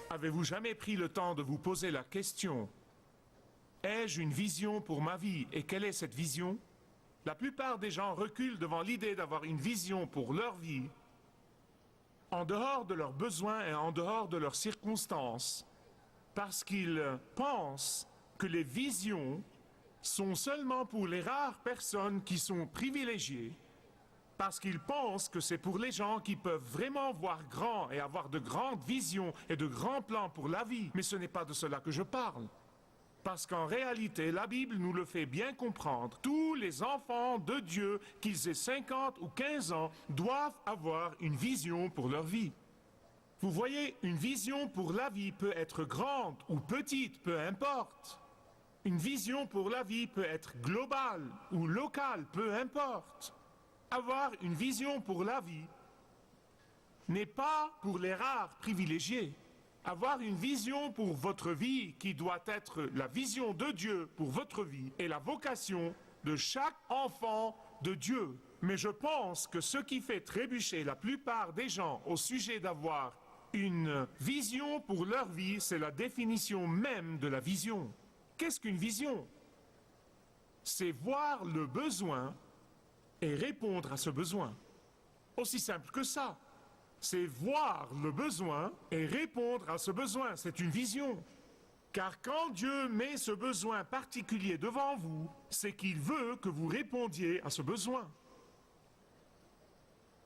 Avez-vous jamais pris le temps de vous poser la question: ai-je une vision pour ma vie et quelle est cette vision? La plupart des gens reculent devant l'idée d'avoir une vision pour leur vie, en dehors de leurs besoins et en dehors de leurs circonstances, parce qu'ils pensent que les visions sont seulement pour les rares personnes qui sont privilégiées, parce qu'ils pensent que c'est pour les gens qui peuvent vraiment voir grand et avoir de grandes visions et de grands plans pour la vie. Mais ce n'est pas de cela que je parle. Parce qu'en réalité, la Bible nous le fait bien comprendre. Tous les enfants de Dieu, qu'ils aient 50 ou 15 ans, doivent avoir une vision pour leur vie. Vous voyez, une vision pour la vie peut être grande ou petite, peu importe. Une vision pour la vie peut être globale ou locale, peu importe. Avoir une vision pour la vie n'est pas pour les rares privilégiés. Avoir une vision pour votre vie qui doit être la vision de Dieu pour votre vie est la vocation de chaque enfant de Dieu. Mais je pense que ce qui fait trébucher la plupart des gens au sujet d'avoir une vision pour leur vie, c'est la définition même de la vision. Qu'est-ce qu'une vision? C'est voir le besoin et répondre à ce besoin. Aussi simple que ça. C'est voir le besoin et répondre à ce besoin. C'est une vision. Car quand Dieu met ce besoin particulier devant vous, c'est qu'il veut que vous répondiez à ce besoin.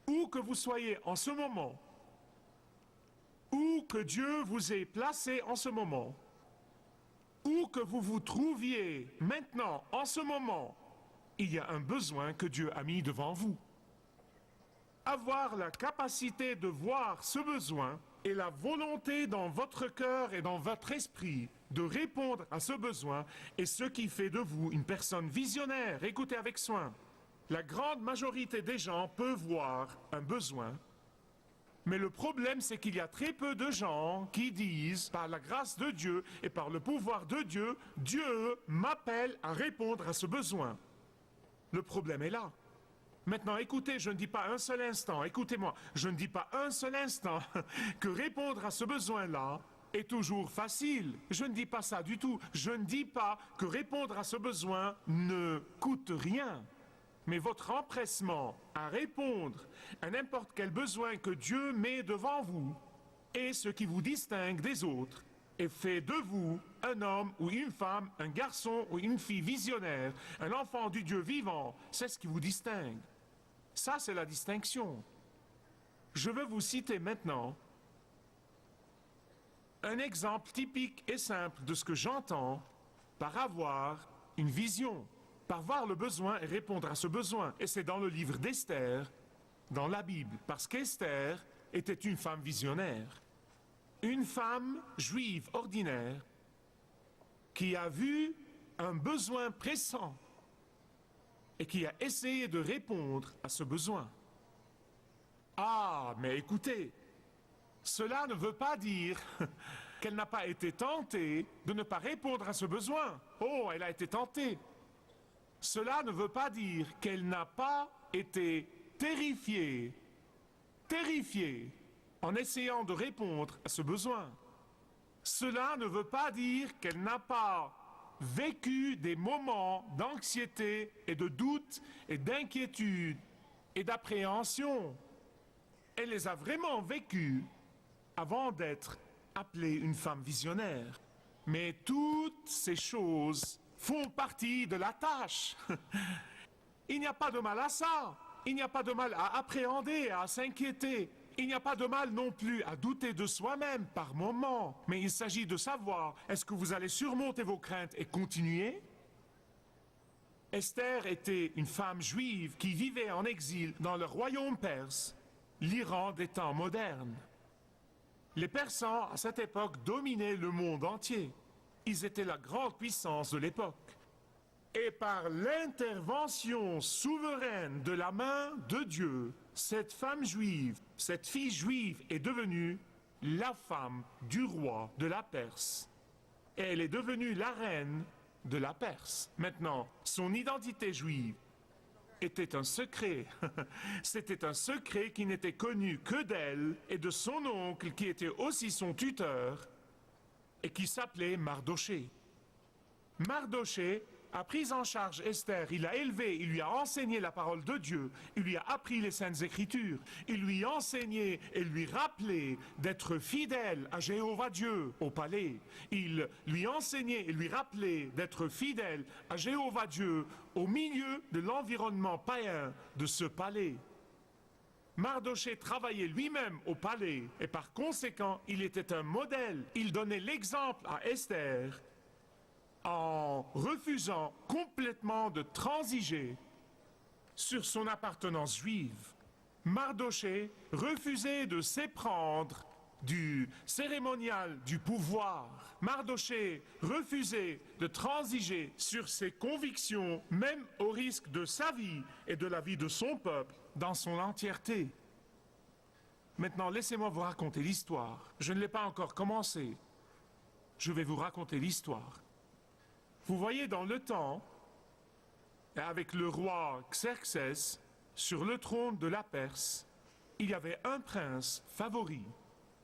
Où que vous soyez en ce moment, où que Dieu vous ait placé en ce moment, où que vous vous trouviez maintenant, en ce moment, il y a un besoin que Dieu a mis devant vous. Avoir la capacité de voir ce besoin et la volonté dans votre cœur et dans votre esprit de répondre à ce besoin est ce qui fait de vous une personne visionnaire. Écoutez avec soin. La grande majorité des gens peuvent voir un besoin, mais le problème c'est qu'il y a très peu de gens qui disent, par la grâce de Dieu et par le pouvoir de Dieu, Dieu m'appelle à répondre à ce besoin. Le problème est là. Maintenant, écoutez, je ne dis pas un seul instant, écoutez-moi, je ne dis pas un seul instant que répondre à ce besoin-là est toujours facile. Je ne dis pas ça du tout. Je ne dis pas que répondre à ce besoin ne coûte rien. Mais votre empressement à répondre à n'importe quel besoin que Dieu met devant vous est ce qui vous distingue des autres et fait de vous un homme ou une femme, un garçon ou une fille visionnaire, un enfant du Dieu vivant. C'est ce qui vous distingue. Ça, c'est la distinction. Je veux vous citer maintenant un exemple typique et simple de ce que j'entends par avoir une vision, par voir le besoin et répondre à ce besoin. Et c'est dans le livre d'Esther, dans la Bible, parce qu'Esther était une femme visionnaire. Une femme juive ordinaire qui a vu un besoin pressant et qui a essayé de répondre à ce besoin. Ah, mais écoutez, cela ne veut pas dire qu'elle n'a pas été tentée de ne pas répondre à ce besoin. Oh, elle a été tentée. Cela ne veut pas dire qu'elle n'a pas été terrifiée en essayant de répondre à ce besoin. Cela ne veut pas dire qu'elle n'a pas vécu des moments d'anxiété et de doute et d'inquiétude et d'appréhension. Elle les a vraiment vécus avant d'être appelée une femme visionnaire. Mais toutes ces choses font partie de la tâche. Il n'y a pas de mal à ça. Il n'y a pas de mal à appréhender, à s'inquiéter. Il n'y a pas de mal non plus à douter de soi-même par moments. Mais il s'agit de savoir, est-ce que vous allez surmonter vos craintes et continuer? Esther était une femme juive qui vivait en exil dans le royaume perse, l'Iran des temps modernes. Les Persans, à cette époque, dominaient le monde entier. Ils étaient la grande puissance de l'époque. Et par l'intervention souveraine de la main de Dieu, cette femme juive, cette fille juive est devenue la femme du roi de la Perse. Et elle est devenue la reine de la Perse. Maintenant, son identité juive était un secret. C'était un secret qui n'était connu que d'elle et de son oncle qui était aussi son tuteur et qui s'appelait Mardoché. Mardoché a pris en charge Esther, il l'a élevée, il lui a enseigné la parole de Dieu, il lui a appris les Saintes Écritures, il lui a enseigné et lui rappelé d'être fidèle à Jéhovah Dieu au palais. Il lui a enseigné et lui rappelé d'être fidèle à Jéhovah Dieu au milieu de l'environnement païen de ce palais. Mardoché travaillait lui-même au palais et par conséquent, il était un modèle. Il donnait l'exemple à Esther en refusant complètement de transiger sur son appartenance juive. Mardoché refusait de s'éprendre du cérémonial du pouvoir. Mardoché refusait de transiger sur ses convictions, même au risque de sa vie et de la vie de son peuple dans son entièreté. Maintenant, laissez-moi vous raconter l'histoire. Je ne l'ai pas encore commencé. Je vais vous raconter l'histoire. Vous voyez, dans le temps, avec le roi Xerxès, sur le trône de la Perse, il y avait un prince favori.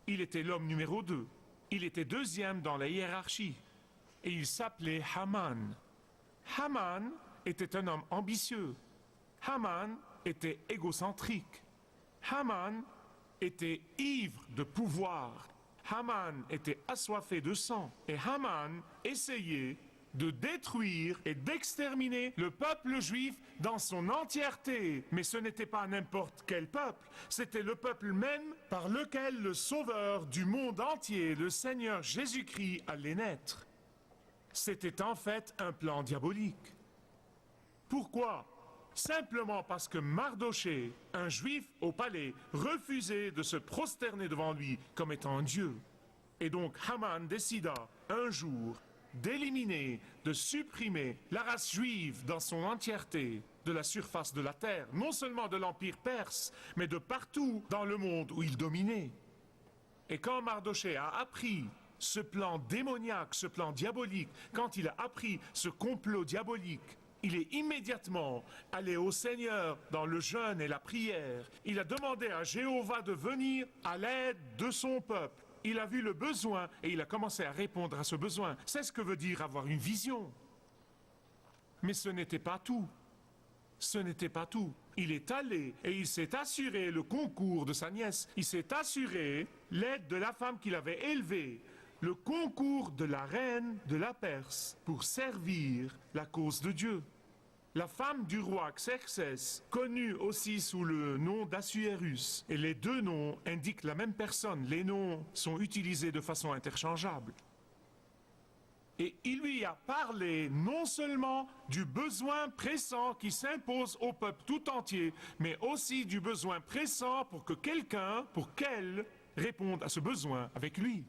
Il était l'homme numéro 2. Il était deuxième dans la hiérarchie. Et il s'appelait Haman. Haman était un homme ambitieux. Haman était égocentrique. Haman était ivre de pouvoir. Haman était assoiffé de sang. Et Haman essayait de détruire et d'exterminer le peuple juif dans son entièreté. Mais ce n'était pas n'importe quel peuple, c'était le peuple même par lequel le Sauveur du monde entier, le Seigneur Jésus-Christ, allait naître. C'était en fait un plan diabolique. Pourquoi ? Simplement parce que Mardoché, un juif au palais, refusait de se prosterner devant lui comme étant un dieu. Et donc Haman décida un jour d'éliminer, de supprimer la race juive dans son entièreté de la surface de la terre, non seulement de l'Empire perse, mais de partout dans le monde où il dominait. Et quand Mardoché a appris ce plan démoniaque, ce plan diabolique, quand il a appris ce complot diabolique, il est immédiatement allé au Seigneur dans le jeûne et la prière. Il a demandé à Jéhovah de venir à l'aide de son peuple. Il a vu le besoin et il a commencé à répondre à ce besoin. C'est ce que veut dire avoir une vision. Mais ce n'était pas tout. Ce n'était pas tout. Il est allé et il s'est assuré le concours de sa nièce. Il s'est assuré l'aide de la femme qu'il avait élevée, le concours de la reine de la Perse pour servir la cause de Dieu. La femme du roi Xerxès, connue aussi sous le nom d'Assuérus, et les deux noms indiquent la même personne, les noms sont utilisés de façon interchangeable. Et il lui a parlé non seulement du besoin pressant qui s'impose au peuple tout entier, mais aussi du besoin pressant pour que quelqu'un, pour qu'elle, réponde à ce besoin avec lui.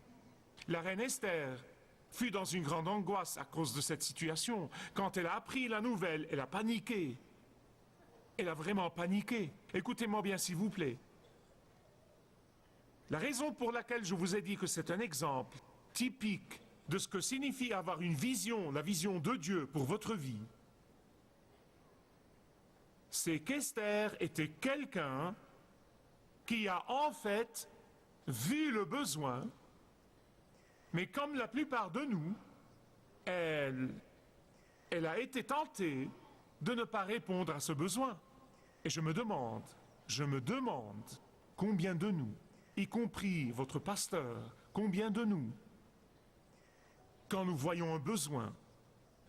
La reine Esther fut dans une grande angoisse à cause de cette situation. Quand elle a appris la nouvelle, elle a paniqué. Elle a vraiment paniqué. Écoutez-moi bien, s'il vous plaît. La raison pour laquelle je vous ai dit que c'est un exemple typique de ce que signifie avoir une vision, la vision de Dieu pour votre vie, c'est qu'Esther était quelqu'un qui a en fait vu le besoin. Mais comme la plupart de nous, elle a été tentée de ne pas répondre à ce besoin. Et je me demande, combien de nous, y compris votre pasteur, combien de nous, quand nous voyons un besoin,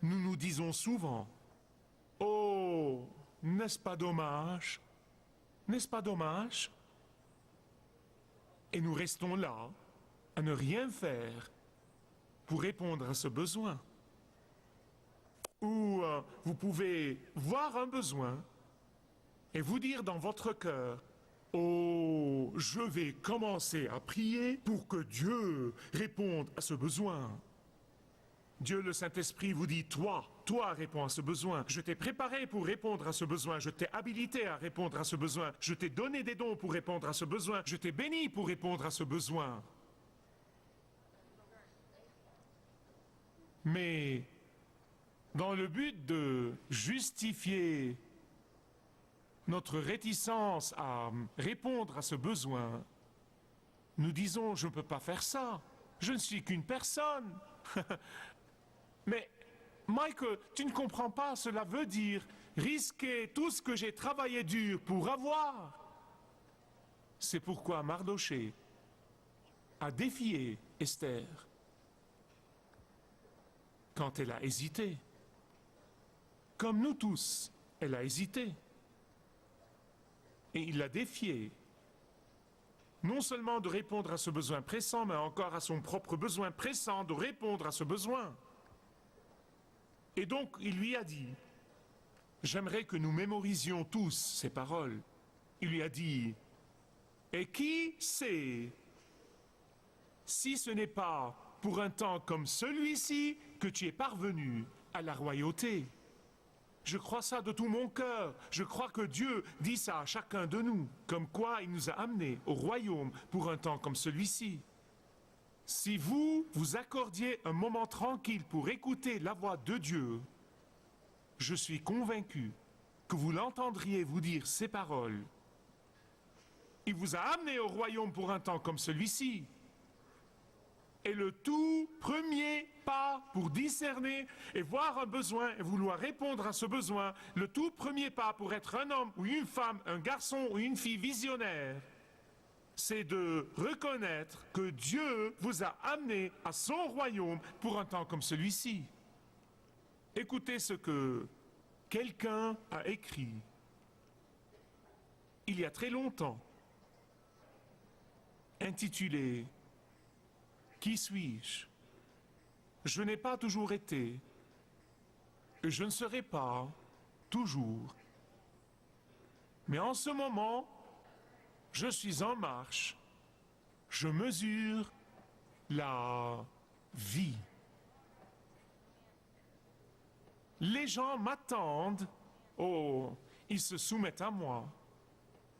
nous nous disons souvent, « Oh, n'est-ce pas dommage? N'est-ce pas dommage ?» Et nous restons là, à ne rien faire pour répondre à ce besoin. Ou vous pouvez voir un besoin et vous dire dans votre cœur, « Oh, je vais commencer à prier pour que Dieu réponde à ce besoin. » Dieu, le Saint-Esprit, vous dit, toi, réponds à ce besoin. Je t'ai préparé pour répondre à ce besoin. Je t'ai habilité à répondre à ce besoin. Je t'ai donné des dons pour répondre à ce besoin. Je t'ai béni pour répondre à ce besoin. Mais dans le but de justifier notre réticence à répondre à ce besoin, nous disons, je ne peux pas faire ça. Je ne suis qu'une personne. Mais, Michael, tu ne comprends pas, cela veut dire risquer tout ce que j'ai travaillé dur pour avoir. C'est pourquoi Mardochée a défié Esther quand elle a hésité. Comme nous tous, elle a hésité. Et il l'a défiée. Non seulement de répondre à ce besoin pressant, mais encore à son propre besoin pressant de répondre à ce besoin. Et donc, il lui a dit, j'aimerais que nous mémorisions tous ces paroles. Il lui a dit, et qui sait si ce n'est pas pour un temps comme celui-ci que tu es parvenu à la royauté? Je crois ça de tout mon cœur. Je crois que Dieu dit ça à chacun de nous, comme quoi il nous a amenés au royaume pour un temps comme celui-ci. Si vous vous accordiez un moment tranquille pour écouter la voix de Dieu, je suis convaincu que vous l'entendriez vous dire ces paroles. Il vous a amené au royaume pour un temps comme celui-ci. Et le tout premier pas pour discerner et voir un besoin et vouloir répondre à ce besoin, le tout premier pas pour être un homme ou une femme, un garçon ou une fille visionnaire, c'est de reconnaître que Dieu vous a amené à son royaume pour un temps comme celui-ci. Écoutez ce que quelqu'un a écrit il y a très longtemps, intitulé « Qui suis-je ? Je n'ai pas toujours été, et je ne serai pas toujours. Mais en ce moment, je suis en marche, je mesure la vie. Les gens m'attendent, oh, ils se soumettent à moi,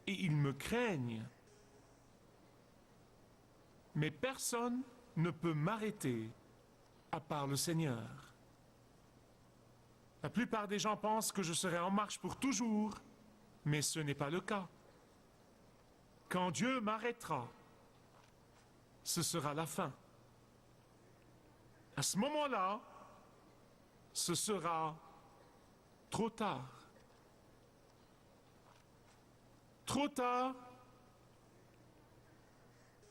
et ils me craignent. Mais personne ne peut m'arrêter à part le Seigneur. La plupart des gens pensent que je serai en marche pour toujours, mais ce n'est pas le cas. Quand Dieu m'arrêtera, ce sera la fin. À ce moment-là, ce sera trop tard. Trop tard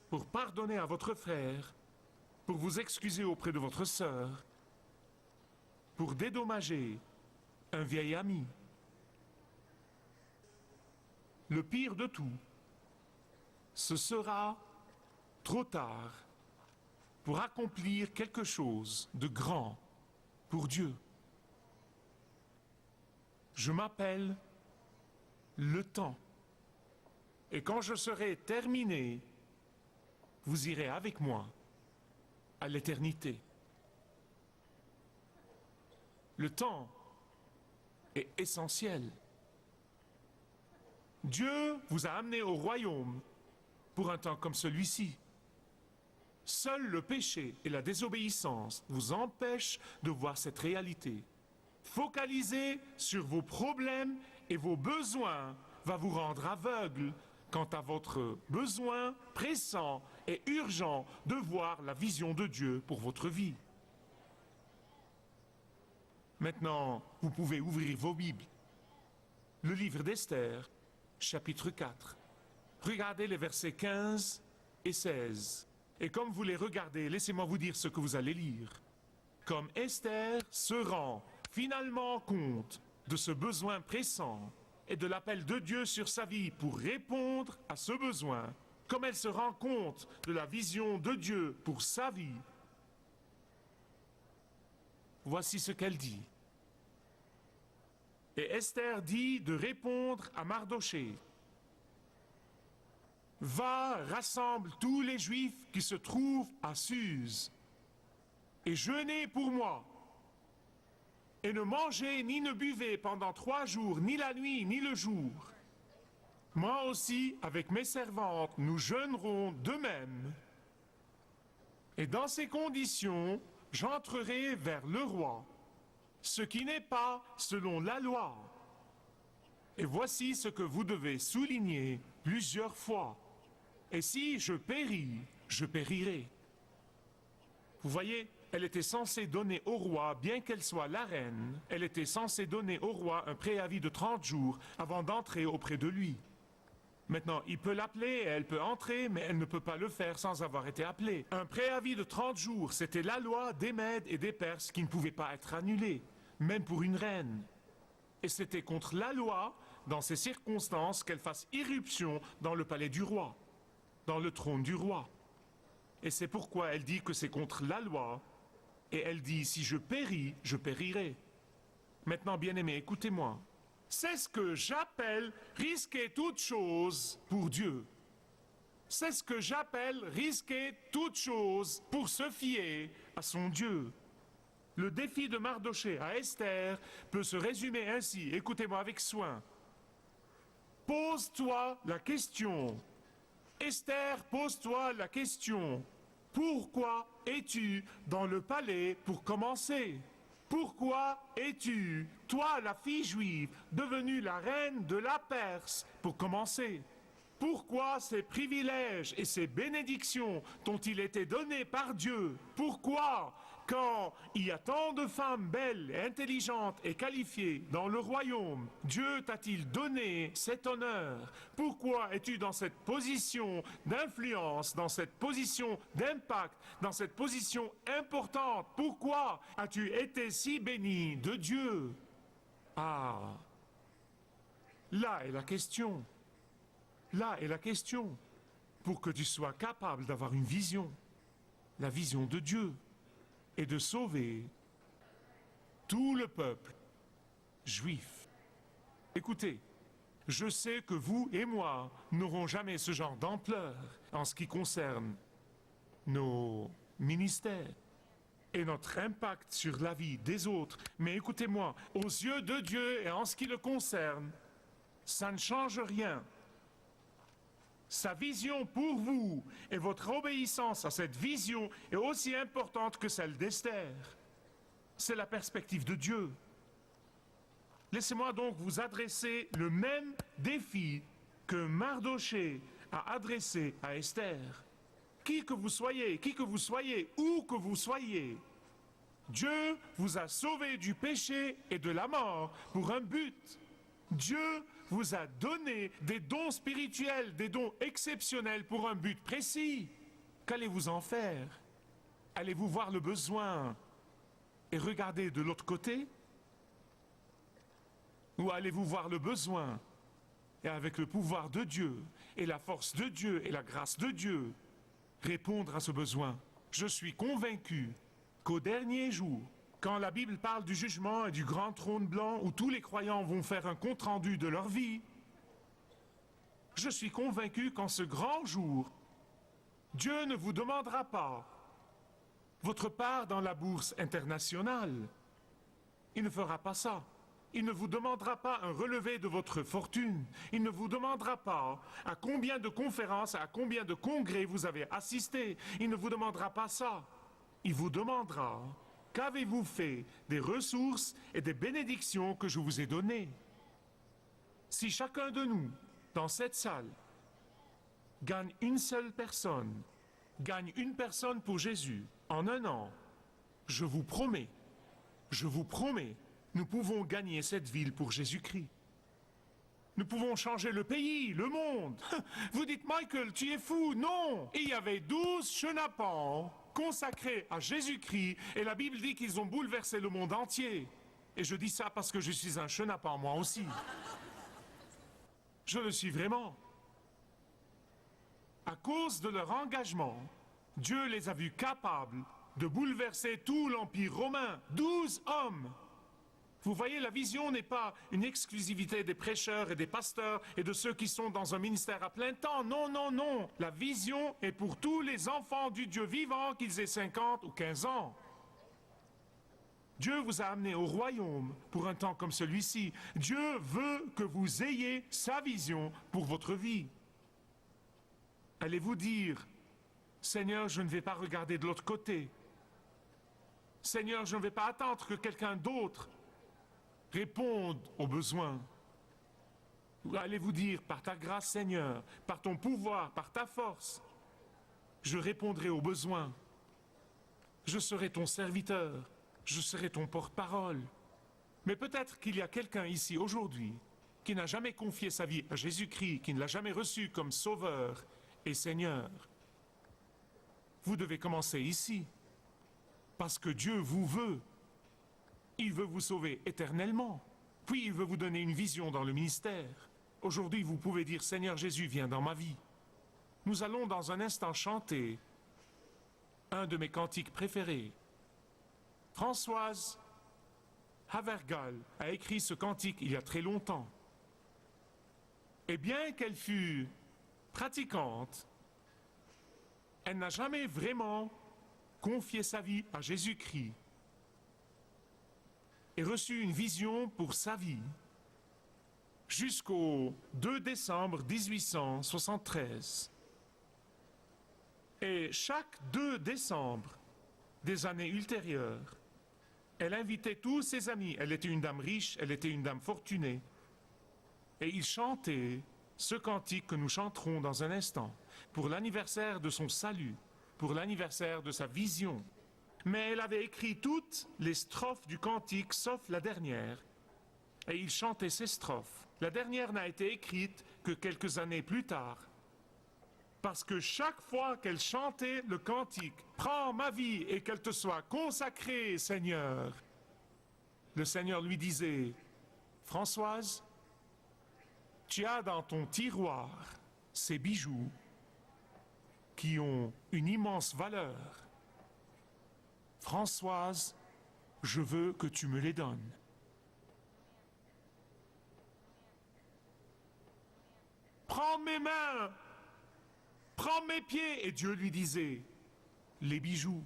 pour pardonner à votre frère, pour vous excuser auprès de votre sœur, pour dédommager un vieil ami. Le pire de tout, ce sera trop tard pour accomplir quelque chose de grand pour Dieu. Je m'appelle le temps. Et quand je serai terminé, vous irez avec moi à l'éternité. Le temps est essentiel. Dieu vous a amené au royaume pour un temps comme celui-ci. Seul le péché et la désobéissance vous empêchent de voir cette réalité. Focaliser sur vos problèmes et vos besoins va vous rendre aveugle quant à votre besoin pressant et urgent de voir la vision de Dieu pour votre vie. Maintenant, vous pouvez ouvrir vos Bibles. Le livre d'Esther, chapitre 4. Regardez les versets 15 et 16. Et comme vous les regardez, laissez-moi vous dire ce que vous allez lire. Comme Esther se rend finalement compte de ce besoin pressant et de l'appel de Dieu sur sa vie pour répondre à ce besoin, comme elle se rend compte de la vision de Dieu pour sa vie, voici ce qu'elle dit. Et Esther dit de répondre à Mardochée. Va, rassemble tous les Juifs qui se trouvent à Suse, et jeûnez pour moi. Et ne mangez ni ne buvez pendant 3 jours, ni la nuit, ni le jour. Moi aussi, avec mes servantes, nous jeûnerons de même. Et dans ces conditions, j'entrerai vers le roi, ce qui n'est pas selon la loi. Et voici ce que vous devez souligner plusieurs fois. Et si je péris, je périrai. Vous voyez, elle était censée donner au roi, bien qu'elle soit la reine, elle était censée donner au roi un préavis de 30 jours avant d'entrer auprès de lui. Maintenant, il peut l'appeler, elle peut entrer, mais elle ne peut pas le faire sans avoir été appelée. Un préavis de 30 jours, c'était la loi des Mèdes et des Perses qui ne pouvait pas être annulée, même pour une reine. Et c'était contre la loi, dans ces circonstances, qu'elle fasse irruption dans le palais du roi, dans le trône du roi. Et c'est pourquoi elle dit que c'est contre la loi, et elle dit, si je péris, je périrai. Maintenant, bien-aimés, écoutez-moi. C'est ce que j'appelle risquer toute chose pour Dieu. C'est ce que j'appelle risquer toute chose pour se fier à son Dieu. Le défi de Mardochée à Esther peut se résumer ainsi. Écoutez-moi avec soin. Pose-toi la question. Esther, pose-toi la question. Pourquoi es-tu dans le palais pour commencer ? Pourquoi es-tu, toi la fille juive, devenue la reine de la Perse pour commencer ? Pourquoi ces privilèges et ces bénédictions t'ont-ils été donnés par Dieu ? Pourquoi, quand il y a tant de femmes belles, intelligentes et qualifiées dans le royaume, Dieu t'a-t-il donné cet honneur ? Pourquoi es-tu dans cette position d'influence, dans cette position d'impact, dans cette position importante ? Pourquoi as-tu été si béni de Dieu ? Ah, là est la question. Là est la question. Pour que tu sois capable d'avoir une vision, la vision de Dieu, et de sauver tout le peuple juif. Écoutez, je sais que vous et moi n'aurons jamais ce genre d'ampleur en ce qui concerne nos ministères et notre impact sur la vie des autres. Mais écoutez-moi, aux yeux de Dieu et en ce qui le concerne, ça ne change rien. Sa vision pour vous et votre obéissance à cette vision est aussi importante que celle d'Esther. C'est la perspective de Dieu. Laissez-moi donc vous adresser le même défi que Mardochée a adressé à Esther. Qui que vous soyez, où que vous soyez, Dieu vous a sauvé du péché et de la mort pour un but. Dieu vous a donné des dons spirituels, des dons exceptionnels pour un but précis. Qu'allez-vous en faire? Allez-vous voir le besoin et regarder de l'autre côté? Ou allez-vous voir le besoin et avec le pouvoir de Dieu et la force de Dieu et la grâce de Dieu, répondre à ce besoin? Je suis convaincu qu'au dernier jour, quand la Bible parle du jugement et du grand trône blanc où tous les croyants vont faire un compte-rendu de leur vie, je suis convaincu qu'en ce grand jour, Dieu ne vous demandera pas votre part dans la bourse internationale. Il ne fera pas ça. Il ne vous demandera pas un relevé de votre fortune. Il ne vous demandera pas à combien de conférences, à combien de congrès vous avez assisté. Il ne vous demandera pas ça. Il vous demandera: qu'avez-vous fait des ressources et des bénédictions que je vous ai données? Si chacun de nous, dans cette salle, gagne une seule personne, gagne une personne pour Jésus en un an, je vous promets, nous pouvons gagner cette ville pour Jésus-Christ. Nous pouvons changer le pays, le monde. Vous dites, Michael, tu es fou. Non! Il y avait 12 chenapans consacrés à Jésus-Christ et la Bible dit qu'ils ont bouleversé le monde entier. Et je dis ça parce que je suis un chenapan moi aussi. Je le suis vraiment. À cause de leur engagement, Dieu les a vus capables de bouleverser tout l'Empire romain. 12 hommes. Vous voyez, la vision n'est pas une exclusivité des prêcheurs et des pasteurs et de ceux qui sont dans un ministère à plein temps. Non, non, non. La vision est pour tous les enfants du Dieu vivant, qu'ils aient 50 ou 15 ans. Dieu vous a amené au royaume pour un temps comme celui-ci. Dieu veut que vous ayez sa vision pour votre vie. Allez-vous dire: Seigneur, je ne vais pas regarder de l'autre côté. Seigneur, je ne vais pas attendre que quelqu'un d'autre réponde aux besoins. Ou allez-vous dire: par ta grâce, Seigneur, par ton pouvoir, par ta force, je répondrai aux besoins. Je serai ton serviteur, je serai ton porte-parole. Mais peut-être qu'il y a quelqu'un ici aujourd'hui qui n'a jamais confié sa vie à Jésus-Christ, qui ne l'a jamais reçu comme Sauveur et Seigneur. Vous devez commencer ici, parce que Dieu vous veut. Il veut vous sauver éternellement, puis il veut vous donner une vision dans le ministère. Aujourd'hui, vous pouvez dire, Seigneur Jésus, viens dans ma vie. Nous allons dans un instant chanter un de mes cantiques préférés. Françoise Havergal a écrit ce cantique il y a très longtemps. Et bien qu'elle fût pratiquante, elle n'a jamais vraiment confié sa vie à Jésus-Christ et reçu une vision pour sa vie jusqu'au 2 décembre 1873. Et chaque 2 décembre des années ultérieures, elle invitait tous ses amis. Elle était une dame riche, elle était une dame fortunée. Et ils chantaient ce cantique que nous chanterons dans un instant, pour l'anniversaire de son salut, pour l'anniversaire de sa vision. Mais elle avait écrit toutes les strophes du cantique, sauf la dernière. Et ils chantaient ces strophes. La dernière n'a été écrite que quelques années plus tard. Parce que chaque fois qu'elle chantait le cantique, « Prends ma vie et qu'elle te soit consacrée, Seigneur », le Seigneur lui disait, « Françoise, tu as dans ton tiroir ces bijoux qui ont une immense valeur. Françoise, je veux que tu me les donnes. » Prends mes mains, prends mes pieds. Et Dieu lui disait, les bijoux.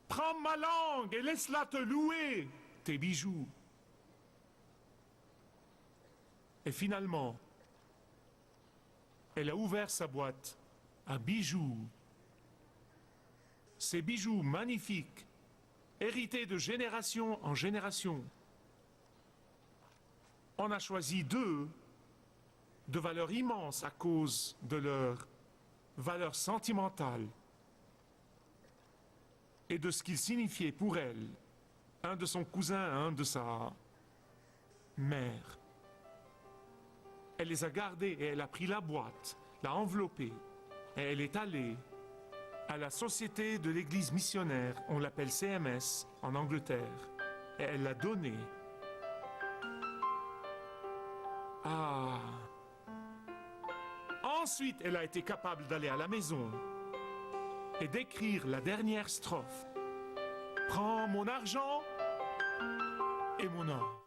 Prends ma langue et laisse-la te louer, tes bijoux. Et finalement, elle a ouvert sa boîte à bijoux. Ces bijoux magnifiques, hérités de génération en génération. On a choisi deux de valeur immense à cause de leur valeur sentimentale et de ce qu'ils signifiaient pour elle, un de son cousin, un de sa mère. Elle les a gardés et elle a pris la boîte, l'a enveloppée, et elle est allée à la Société de l'Église missionnaire, on l'appelle CMS en Angleterre, et elle l'a donnée. Ah. Ensuite, elle a été capable d'aller à la maison et d'écrire la dernière strophe. Prends mon argent et mon or.